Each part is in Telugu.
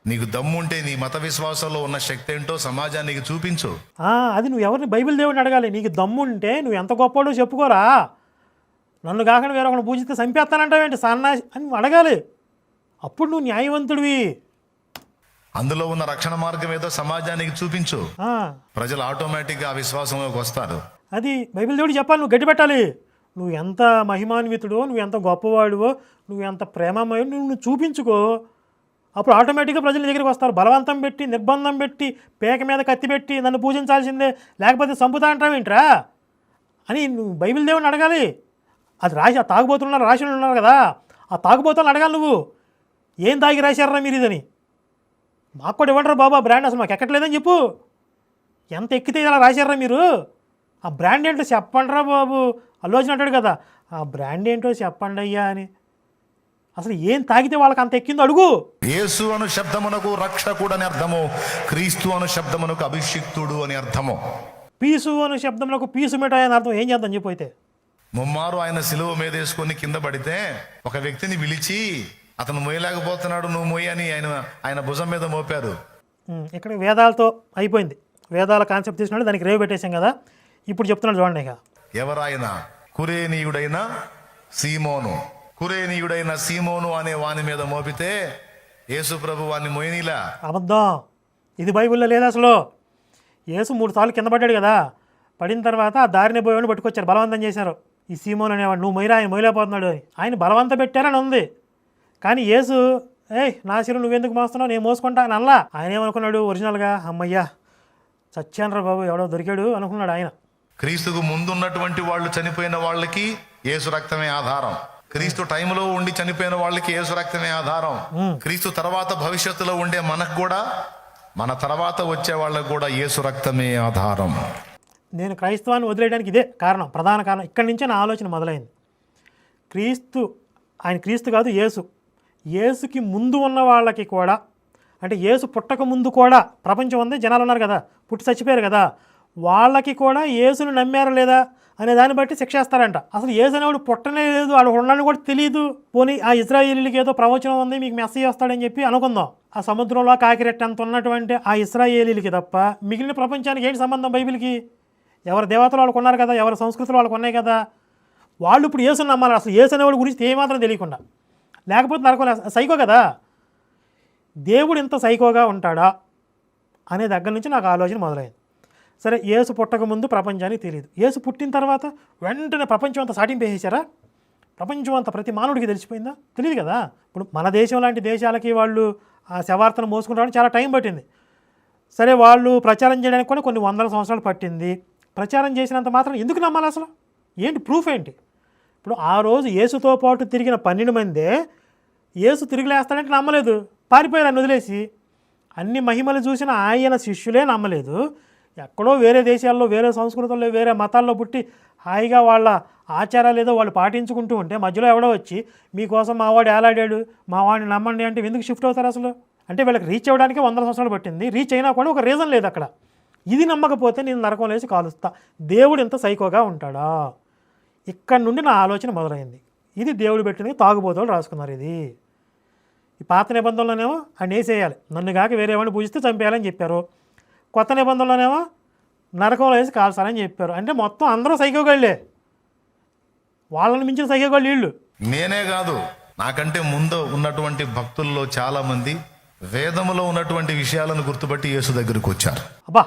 నీకు దమ్ముంటే నీ మత విశ్వాసంలో ఉన్న శక్తి ఏంటో సమాజానికి చూపించు. అది నువ్వు ఎవరిని బైబిల్ దేవుడిని అడగాలి. నీకు దమ్ముంటే నువ్వు ఎంత గొప్పవాడో చెప్పుకోరా. నన్ను కాకుండా వేరే ఒకరిని పూజిస్తే చంపేస్తానంటావేంటి సన్నాసి అని నువ్వు అడగాలి. అప్పుడు నువ్వు న్యాయవంతుడివి. అందులో ఉన్న రక్షణ మార్గం ఏదో సమాజానికి చూపించు. ప్రజలు ఆటోమేటిక్గా ఆ విశ్వాసంలోకి వస్తారు. అది బైబిల్ దేవుడు చెప్పాలి. నువ్వు గట్టి పెట్టాలి. నువ్వు ఎంత మహిమాన్వితుడో, నువ్వు ఎంత గొప్పవాడువో, నువ్వు ఎంత ప్రేమమయో నువ్వు చూపించుకో. అప్పుడు ఆటోమేటిక్గా ప్రజల దగ్గరికి వస్తారు. బలవంతం పెట్టి, నిర్బంధం పెట్టి, పేక మీద కత్తి పెట్టి నన్ను పూజించాల్సిందే, లేకపోతే చంపుతా అంటావేంట్రా అని నువ్వు బైబిల్ దేవుడిని అడగాలి. అది రాసి ఆ తాగుబోతున్నారు, రాసి ఉన్నారు కదా, ఆ తాగుబోతులను అడగాలి. నువ్వు ఏం తాగి రాశారా మీరు ఇదని. మాకు కూడా ఇవ్వంటారా బాబా బ్రాండ్, అసలు మాకు ఎక్కట్లేదని చెప్పు. ఎంత ఎక్కితే ఇలా రాశారా మీరు, ఆ బ్రాండ్ ఏంటో చెప్పండిరా బాబు. అల్లు అర్జున్ అంటాడు కదా, ఆ బ్రాండ్ ఏంటో చెప్పండి అయ్యా అని. అసలు ఏం తాగితే వాళ్ళకి అంత ఎక్కిందో అడుగు. యేసు అను శబ్దమునకు రక్షకుడు అని అర్థము, క్రీస్తు అను శబ్దమునకు అభిషిక్తుడు అని అర్థము. పీసు అను శబ్దమునకు పీసు మిఠాయి అని అర్థం. ఏం చేద్దాం చెప్పైతే. ముమ్మారు ఆయన సిలువ మీద వేసుకొని కింద పడితే ఒక వ్యక్తిని పిలిచి, అతను మోయలేకపోతున్నాడు, నువ్వు మోయి అని ఆయన భుజం మీద మోపారు. ఇక్కడ వేదాలతో అయిపోయింది. వేదాల కాన్సెప్ట్ తీసుకున్నాడు, దానికి రేవు పెట్టేశాం కదా. ఇప్పుడు చెప్తున్నాడు చూడండి. ఇక ఎవరాయన? కురేనీయుడైన సీమోను. కురేనీయుడైన సీమోను అనే వాని మీద మోపితే యేసు ప్రభు వాన్ని మోయనీలా. అబద్ధం. ఇది బైబిల్లో లేదు అసలు. యేసు 3 సార్లు కింద పడ్డాడు కదా. పడిన తర్వాత ఆ దారిని పోయేవాడిని పట్టుకొచ్చారు, బలవంతం చేశారు. ఈ సీమోను అనేవాడు, నువ్వు మొయ్యరా, ఆయన మొయ్యలేకపోతున్నాడు అని. ఆయన బలవంతం పెట్టారని ఉంది. కానీ యేసు నా శిరు నువ్వెందుకు మోస్తున్నావు, నేను మోసుకుంటా అని అల్లా. ఆయన ఏమనుకున్నాడు ఒరిజినల్గా, అమ్మయ్యా చచ్చానరా బాబు, ఎవడో దొరికాడు అనుకున్నాడు ఆయన. క్రీస్తుకు ముందున్నటువంటి వాళ్ళు చనిపోయిన వాళ్ళకి యేసు రక్తమే ఆధారం. క్రీస్తు టైంలో ఉండి చనిపోయిన వాళ్ళకి యేసు రక్తమే ఆధారం. క్రీస్తు తర్వాత భవిష్యత్తులో ఉండే మనకు కూడా, మన తర్వాత వచ్చే వాళ్ళకు కూడా యేసు రక్తమే ఆధారం. నేను క్రైస్తవాన్ని వదిలేయడానికి ఇదే కారణం, ప్రధాన కారణం. ఇక్కడి నుంచే నా ఆలోచన మొదలైంది. ఆయన క్రీస్తు కాదు, యేసు. యేసుకి ముందు ఉన్న వాళ్ళకి కూడా, అంటే యేసు పుట్టక ముందు కూడా ప్రపంచం ఉంది, జనాలు ఉన్నారు కదా, పుట్టి చచ్చిపోయారు కదా, వాళ్ళకి కూడా యేసును నమ్మారా లేదా అనే దాన్ని బట్టి శిక్షేస్తారంట. అసలు యేసు అనేవాడు పుట్టనే లేదు, వాడు ఉండని కూడా తెలియదు. పోనీ ఆ ఇశ్రాయేలీలకి ఏదో ప్రవచనం ఉంది, మీకు మెస్సీయ వస్తాడని చెప్పి అనుకుందాం. ఆ సముద్రంలో కాకిరెట్టంత ఉన్నటువంటి ఆ ఇశ్రాయేలీలకి తప్ప మిగిలిన ప్రపంచానికి ఏంటి సంబంధం బైబిల్కి? ఎవరి దేవతలు వాళ్ళకు ఉన్నారు కదా, ఎవరి సంస్కృతులు వాళ్ళకు ఉన్నాయి కదా. వాళ్ళు ఇప్పుడు యేసుని నమ్మాలి. అసలు యేసు అనేవాడి గురించి ఏమాత్రం తెలియకుండా, లేకపోతే నరకం. సైకో కదా. దేవుడు ఇంత సైకోగా ఉంటాడా అనే దగ్గర నుంచి నాకు ఆలోచన మొదలైంది. సరే, యేసు పుట్టక ముందు ప్రపంచానికి తెలియదు. యేసు పుట్టిన తర్వాత వెంటనే ప్రపంచం అంతా సాటింపేసారా? ప్రపంచం అంతా ప్రతి మానవుడికి తెలిసిపోయిందా? తెలియదు కదా. ఇప్పుడు మన దేశం లాంటి దేశాలకి వాళ్ళు ఆ శవార్తను మోసుకుని రావడానికి చాలా టైం పట్టింది. సరే, వాళ్ళు ప్రచారం చేయడానికి కూడా కొన్ని వందల సంవత్సరాలు పట్టింది. ప్రచారం చేసినంత మాత్రం ఎందుకు నమ్మాలి అసలు? ఏంటి ప్రూఫ్ ఏంటి? ఇప్పుడు ఆ రోజు యేసుతో పాటు తిరిగిన 12 మందే యేసు తిరిగిలేస్తాడంటే నమ్మలేదు, పారిపోయారు ఆయన వదిలేసి. అన్ని మహిమలు చూసిన ఆయన శిష్యులే నమ్మలేదు. ఎక్కడో వేరే దేశాల్లో, వేరే సంస్కృతుల్లో, వేరే మతాల్లో పుట్టి హాయిగా వాళ్ళ ఆచారాలు ఏదో వాళ్ళు పాటించుకుంటూ ఉంటే మధ్యలో ఎవడో వచ్చి మీకోసం మావాడు ఏలాడాడు, మావాడిని నమ్మండి అంటే ఎందుకు షిఫ్ట్ అవుతారు అసలు? అంటే వీళ్ళకి రీచ్ అవ్వడానికి 100 సంవత్సరాలు పట్టింది. రీచ్ అయినా కూడా ఒక రీజన్ లేదు అక్కడ. ఇది నమ్మకపోతే నేను నరకం లేసి కాలుస్తా. దేవుడు ఇంత సైకోగా ఉంటాడా? ఇక్కడ నుండి నా ఆలోచన మొదలైంది. ఇది దేవుడు పెట్టింది, తాగుబోతులు రాసుకున్నారు. ఇది ఈ పాత నిబంధనలోనేమో ఆయన వేసేయాలి, నన్ను కాక వేరే వాడిని పూజిస్తే చంపేయాలని చెప్పారు. కొత్త నిబంధనలోనేమో నరకంలో వేసి కాల్చాలని చెప్పారు. అంటే మొత్తం అందరూ సైకోగాళ్ళే, వాళ్ళని మించిన సైకోగాళ్ళు వీళ్ళు. నేనే కాదు, నాకంటే ముందు ఉన్నటువంటి భక్తుల్లో చాలామంది వేదములో ఉన్నటువంటి విషయాలను గుర్తుపట్టి యేసు దగ్గరకు వచ్చారు. అబ్బా,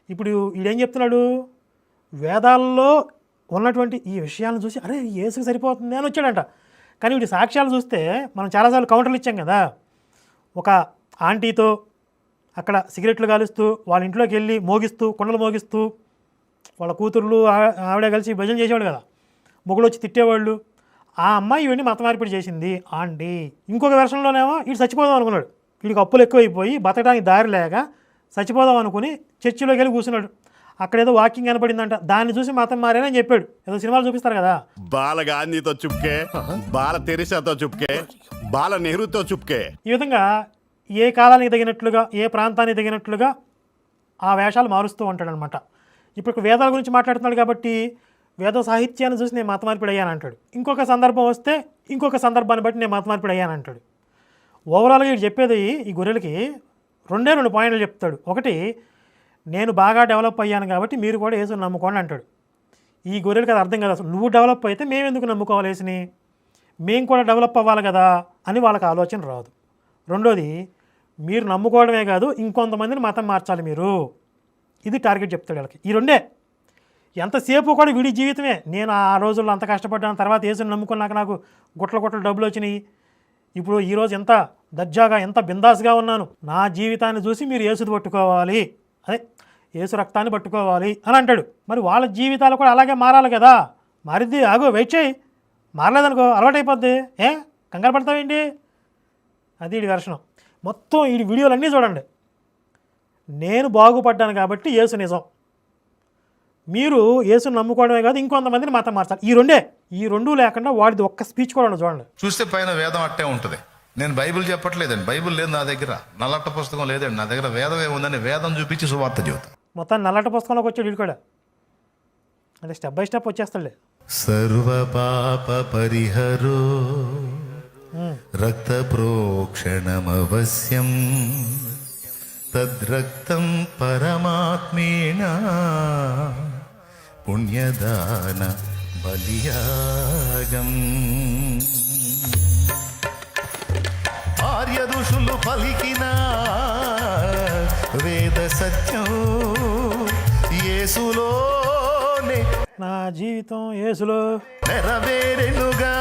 ఇప్పుడు ఈడేం చెప్తున్నాడు? వేదాల్లో ఉన్నటువంటి ఈ విషయాలను చూసి అరే యేసుకి సరిపోతుంది అని వచ్చాడంట. కానీ వీడి సాక్ష్యాలు చూస్తే మనం చాలాసార్లు కౌంటర్లు ఇచ్చాం కదా. ఒక ఆంటీతో అక్కడ సిగరెట్లు కాలుస్తూ వాళ్ళ ఇంట్లోకి వెళ్ళి మోగిస్తూ, కుండలు మోగిస్తూ, వాళ్ళ కూతుర్లు ఆవిడ కలిసి భజన చేసేవాడు కదా, మొగుడు వచ్చి తిట్టేవాళ్ళు. ఆ అమ్మాయి ఇవన్నీ మత మార్పిడి చేసింది ఆంటీ. ఇంకొక వెర్షన్లోనేమో వీడు చచ్చిపోదాం అనుకున్నాడు. వీడికి అప్పులు ఎక్కువైపోయి బతకడానికి దారి లేక చచ్చిపోదాం అనుకుని చర్చిలోకి వెళ్ళి కూర్చున్నాడు. అక్కడేదో వాకింగ్ కనపడిందంట, దాన్ని చూసి మతం మారేనని చెప్పాడు. ఏదో సినిమాలు చూపిస్తారు కదా, బాల గాంధీతో చుప్కే, బాల తెరిసాతో చుప్కే, బాల నెహ్రూతో చుప్కే. ఈ విధంగా ఏ కాలానికి తగినట్లుగా, ఏ ప్రాంతానికి తగినట్లుగా ఆ వేషాలు మారుస్తూ ఉంటాడు అనమాట. ఇప్పుడు వేదాల గురించి మాట్లాడుతున్నాడు కాబట్టి వేద సాహిత్యాన్ని చూసి నేను మత మార్పిడి అయ్యాను అంటాడు. ఇంకొక సందర్భం వస్తే ఇంకొక సందర్భాన్ని బట్టి నేను మత మార్పిడి అయ్యాను అంటాడు. ఓవరాల్గా వీడు చెప్పేది ఈ గొర్రెలకి రెండు పాయింట్లు చెప్తాడు. ఒకటి, నేను బాగా డెవలప్ అయ్యాను కాబట్టి మీరు కూడా యేసుని నమ్ముకోండి అంటాడు. ఈ గొర్రెలకి అది అర్థం కదా, అసలు నువ్వు డెవలప్ అయితే మేము ఎందుకు నమ్ముకోవాలి యేసుని, మేము కూడా డెవలప్ అవ్వాలి కదా అని వాళ్ళకి ఆలోచన రాదు. రెండోది, మీరు నమ్ముకోవడమే కాదు ఇంకొంతమందిని మతం మార్చాలి మీరు, ఇది టార్గెట్ చెప్తాడు వాళ్ళకి. ఈ రెండే ఎంతసేపు కూడా వీడి జీవితమే. నేను ఆ రోజుల్లో అంత కష్టపడ్డాను, తర్వాత యేసుని నమ్ముకున్నాక నాకు గుట్టలు డబ్బులు వచ్చినాయి, ఇప్పుడు ఈరోజు ఎంత దర్జాగా ఎంత బిందాస్గా ఉన్నాను, నా జీవితాన్ని చూసి మీరు యేసుని పట్టుకోవాలి, అదే యేసు రక్తాన్ని పట్టుకోవాలి అని అంటాడు. మరి వాళ్ళ జీవితాలు కూడా అలాగే మారాలి కదా. మారిద్ది, ఆగో వెయిట్ చేయి, మారలేదనుకో అలవాటైపోద్ది, కంగారు పడతావేంటి, అది వీడి వెర్షనం. మొత్తం ఈ వీడియోలన్నీ చూడండి. నేను బాగుపడ్డాను కాబట్టి యేసు నిజం, మీరు యేసుని నమ్ముకోవడమే కాదు ఇంకొంతమందిని మతం మార్చాలి. ఈ రెండు లేకుండా వాడిది ఒక్క స్పీచ్ కూడా ఉండదు చూడండి. చూస్తే పైన వేదం అట్టే ఉంటుంది. నేను బైబిల్ చెప్పట్లేదండి, బైబిల్ లేదు నా దగ్గర, నల్లట్ట పుస్తకం లేదండి నా దగ్గర, వేదమే ఉందని వేదం చూపించి సువార్త చెబుతా. మొత్తం నల్లట పుస్తకంలోకి వచ్చాడు వీడు కూడా, అంటే స్టెప్ బై స్టెప్ వచ్చేస్తాడులే. సర్వ పాప పరిహరో రక్త ప్రోక్షణమవశ్యం తద్రక్తం పరమాత్మేణ పుణ్యదాన బలియాగం. ఆర్య ఋషులు పలికిన వేద సత్యం యేసులోనే నా జీవితం యేసులో నెరవేరెనుగా.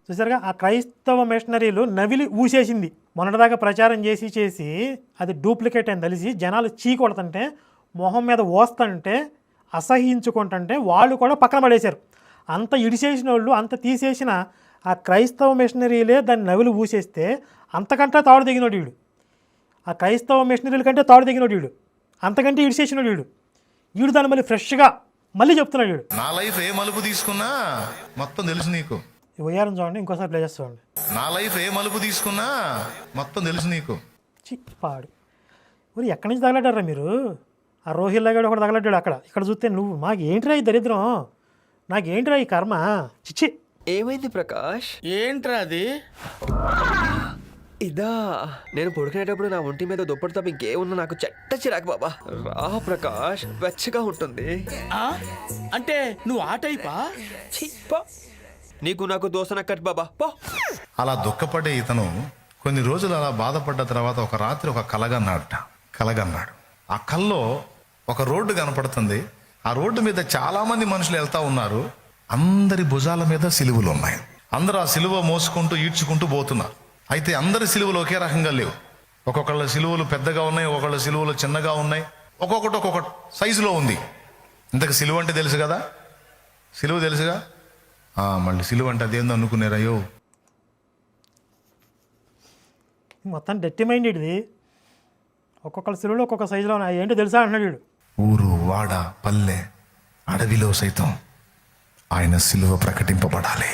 చూసారుగా, ఆ క్రైస్తవ మిషనరీలు నవిలి ఊసేసింది. మొన్నటిదాకా ప్రచారం చేసి అది డూప్లికేట్ అని తెలిసి జనాలు చీకొడుతుంటే, మొహం మీద ఓస్తుంటే, అసహించుకుంటుంటే వాళ్ళు కూడా పక్కన పడేశారు. అంత ఇడిసేసిన వాళ్ళు, అంత తీసేసిన ఆ క్రైస్తవ మిషనరీలే దాన్ని నవిలి ఊసేస్తే అంతకంటే తాడు దిగినోడు వీడు. ఆ క్రైస్తవ మిషనరీల కంటే తాడు దిగినోడు వీడు, అంతకంటే ఇడిసేసినోడు వీడు దాన్ని మళ్ళీ ఫ్రెష్గా మళ్ళీ చెప్తున్నాడు వీడు. నా లైఫ్ ఏ మలుపు తీసుకున్నా మొత్తం తెలుసు నీకు. ఉయ్యారం చూడండి, ఇంకోసారి ప్లే చేసి చూడండి. నా లైఫ్ ఏ మలుపు తీసుకున్నా మొత్తం తెలుసు నీకు. చిప్పాడు మరి ఎక్కడి నుంచి తగలడ్డారా మీరు? ఆ రోహిల్లాగాడు ఒకటి తగలడ్డాడు అక్కడ. ఇక్కడ చూస్తే నువ్వు మాకు ఏంటిరా ఈ దరిద్రం, నాకేంటిరా ఈ కర్మ, చిచ్చి. ఏమైంది ప్రకాష్? ఏంట్రా అది? ఇదా, నేను పడుకునేటప్పుడు నా ఒంటి మీద దుప్పటి తప్ప ఇంకేమున్నా నాకు చెట్ట చిరాకు బాబా. రా ప్రకాష్, వెచ్చగా ఉంటుంది. ఆ? అంటే నువ్వు ఆ టైపా? ఛీ, పో. నీకు నాకు దోసన కట్ బాబా పో. అలా దుఃఖపడే ఇతను కొన్ని రోజులు అలా బాధపడ్డ తర్వాత ఒక రాత్రి ఒక కలగన్నాడు. ఆ కల్లో ఒక రోడ్డు కనపడుతుంది. ఆ రోడ్డు మీద చాలా మంది మనుషులు వెళ్తా ఉన్నారు. అందరి భుజాల మీద సిలువలు ఉన్నాయి. అందరూ ఆ సిలువ మోసుకుంటూ ఈడ్చుకుంటూ పోతున్నారు. అయితే అందరి సిలువలు ఒకే రకంగా లేవు. ఒక్కొక్కళ్ళ సిలువలు పెద్దగా ఉన్నాయి, ఒక్కొక్కళ్ళ సిలువలు చిన్నగా ఉన్నాయి, ఒక్కొక్కటి ఒక్కొక్క సైజులో ఉంది. ఇంతకు సిలువ అంటే తెలుసు కదా, సిలువ తెలుసుగా. మళ్ళీ సిలువ అంటే అదేందో అనుకున్నారు. అయ్యో, మొత్తం డెట్టి మైండ్ ఇది. ఒక్కొక్కళ్ళ సిలువలు ఒక్కొక్క సైజులో ఉన్నాయి, ఏంటో తెలుసా అంటున్నాడు వీడు. ఊరు వాడ పల్లె అడవిలో సైతం ఆయన సిలువ ప్రకటింపబడాలి.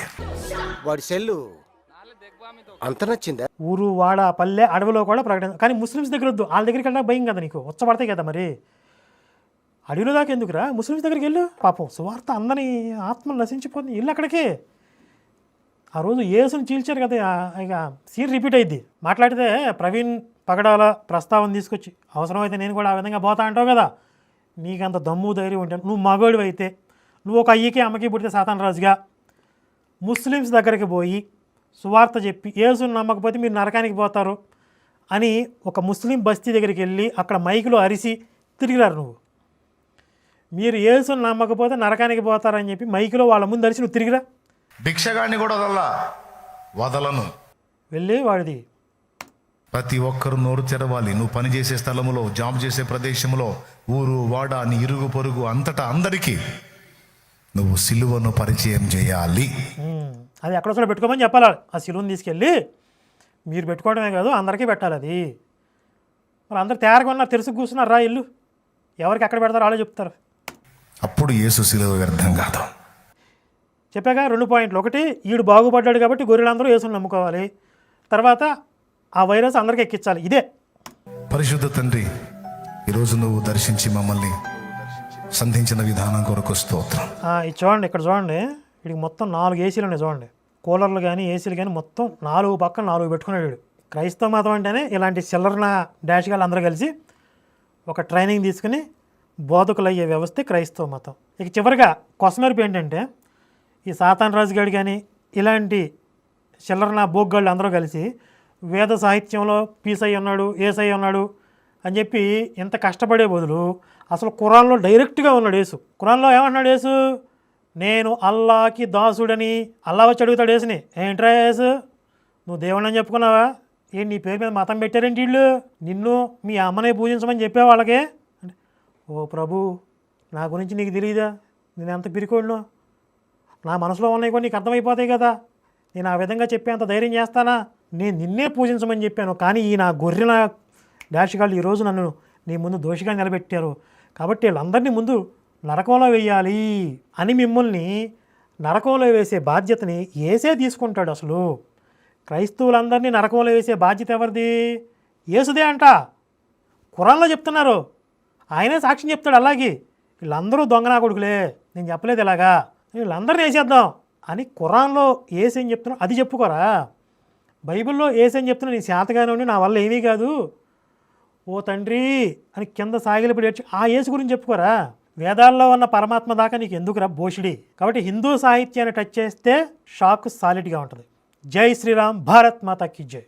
వాడి సెల్లు అంత నచ్చిందా? ఊరు వాడ పల్లె అడవిలో కూడా ప్రకటన. కానీ ముస్లిమ్స్ దగ్గర వద్దు, వాళ్ళ దగ్గరికి వెళ్ళడానికి భయం కదా నీకు, వచ్చబడతాయి కదా. మరి అడవిలో దాకా ఎందుకురా, ముస్లిమ్స్ దగ్గరికి వెళ్ళు. పాపం సువార్త అందరి ఆత్మను నశించిపోతుంది, ఇల్లు అక్కడికే. ఆ రోజు యేసుని చీల్చారు కదా, ఇక సీన్ రిపీట్ అయ్యిద్ది. మాట్లాడితే ప్రవీణ్ పగడాల ప్రస్తావన తీసుకొచ్చి అవసరమైతే నేను కూడా ఆ విధంగా పోతా అంటావు కదా. నీకంత దమ్ము ధైర్యం ఉంటే, నువ్వు మగోడివి అయితే, నువ్వు ఒక అయ్యకి అమ్మకి పుడితే సాతాన్ రాజుగా ముస్లిమ్స్ దగ్గరికి పోయి సువార్త చెప్పి యేసుని నమ్మకపోతే మీరు నరకానికి పోతారు అని ఒక ముస్లిం బస్తీ దగ్గరికి వెళ్ళి అక్కడ మైకులో అరిసి తిరిగిరారు. నువ్వు మీరు యేసుని నమ్మకపోతే నరకానికి పోతారని చెప్పి మైకులో వాళ్ళ ముందు అరిసి నువ్వు తిరిగిరా. భిక్షగాడిని కూడా వదలను. వెళ్ళి వాడిది ప్రతి ఒక్కరు నోరు తెరవాలి. నువ్వు పని చేసే స్థలములో, జాబ్ చేసే ప్రదేశంలో, ఊరు వాడ, నీ ఇరుగు పొరుగు అంతటా అందరికీ నువ్వు సిలువను పరిచయం చేయాలి. అది ఎక్కడ చోట పెట్టుకోమని చెప్పాలి. ఆ సిలువను తీసుకెళ్ళి మీరు పెట్టుకోవడమే కాదు అందరికీ పెట్టాలి. అది మరి అందరు తయారుగా ఉన్నారు, తెలుసు కూర్చున్నారు, రా ఇల్లు ఎవరికి ఎక్కడ పెడతారో వాళ్ళే చెప్తారు. అప్పుడు యేసు సిలువ వ్యర్థం కాదు. చెప్పాక 2 పాయింట్లు. ఒకటి, ఈడు బాగుపడ్డాడు కాబట్టి గొర్రెలందరూ యేసుని నమ్ముకోవాలి. తర్వాత ఆ వైరస్ అందరికీ ఎక్కించాలి. ఇదే పరిశుద్ధ తండ్రి, ఈరోజు నువ్వు దర్శించి మమ్మల్ని సంధించిన విధానం కొరకు స్తోత్రం. ఇది చూడండి, ఇక్కడ చూడండి, వీడికి మొత్తం 4 ఏసీలు ఉన్నాయి చూడండి. కూలర్లు కానీ ఏసీలు కానీ మొత్తం 4 పక్కన 4 పెట్టుకున్నాడు వీడు. క్రైస్తవ మతం అంటేనే ఇలాంటి చిల్లరన డాష్ గాళ్ళు అందరూ కలిసి ఒక ట్రైనింగ్ తీసుకుని బోధకులు అయ్యే వ్యవస్థే క్రైస్తవ మతం. ఇక చివరిగా కొసమెరుపు ఏంటంటే ఈ సాతాన్ రాజు గారు కానీ ఇలాంటి చిల్లరన బోగ్గాళ్ళు అందరూ కలిసి వేద సాహిత్యంలో పీసై ఉన్నాడు, ఏసై ఉన్నాడు అని చెప్పి ఇంత కష్టపడే బదులు అసలు ఖురాన్లో డైరెక్ట్గా ఉన్నాడు యేసు. ఖురాన్లో ఏమంటున్నాడు యేసు? నేను అల్లాకి దాసుడని. అల్లా వచ్చి అడుగుతాడు యేసుని, ఏంట్రా యేసు నువ్వు దేవుడిని అని చెప్పుకున్నావా? ఏంటి నీ పేరు మీద మతం పెట్టారేంటి వీళ్ళు? నిన్ను మీ అమ్మనే పూజించమని చెప్పే వాళ్ళకే. ఓ ప్రభు, నా గురించి నీకు తెలియదా? నేను ఎంత పిరికోడును? నా మనసులో ఉన్నాయి కూడా నీకు అర్థమైపోతాయి కదా. నేను ఆ విధంగా చెప్పేంత ధైర్యం చేస్తానా? నేను నిన్నే పూజించమని చెప్పాను, కానీ ఈ నా గొర్రెన డాషగాళ్ళు ఈరోజు నన్ను నీ ముందు దోషిగా నిలబెట్టారు. కాబట్టి వీళ్ళందరినీ ముందు నరకంలో వేయాలి అని మిమ్మల్ని నరకంలో వేసే బాధ్యతని యేసే తీసుకుంటాడు. అసలు క్రైస్తవులందరినీ నరకంలో వేసే బాధ్యత ఎవరిది? యేసుదే అంట. ఖురాన్లో చెప్తున్నారు, ఆయనే సాక్ష్యం చెప్తాడు. అలాగే వీళ్ళందరూ దొంగనా కొడుకులే, నేను చెప్పలేదు ఇలాగా, వీళ్ళందరినీ వేసేద్దాం అని ఖురాన్లో ఏసేం చెప్తున్నావు అది చెప్పుకోరా. బైబిల్లో ఏసేం చెప్తున్నా నీ శాతగానే ఉండి నా వల్ల ఏమీ కాదు ఓ తండ్రి అని కింద సాగిలిపడి ఆ యేసు గురించి చెప్పుకోరా. వేదాల్లో ఉన్న పరమాత్మ దాకా నీకు ఎందుకురా బోషిడి. కాబట్టి హిందూ సాహిత్యాన్ని టచ్ చేస్తే షాక్ సాలిడ్గా ఉంటుంది. జై శ్రీరామ్, భారత్ మాతా కీ జై.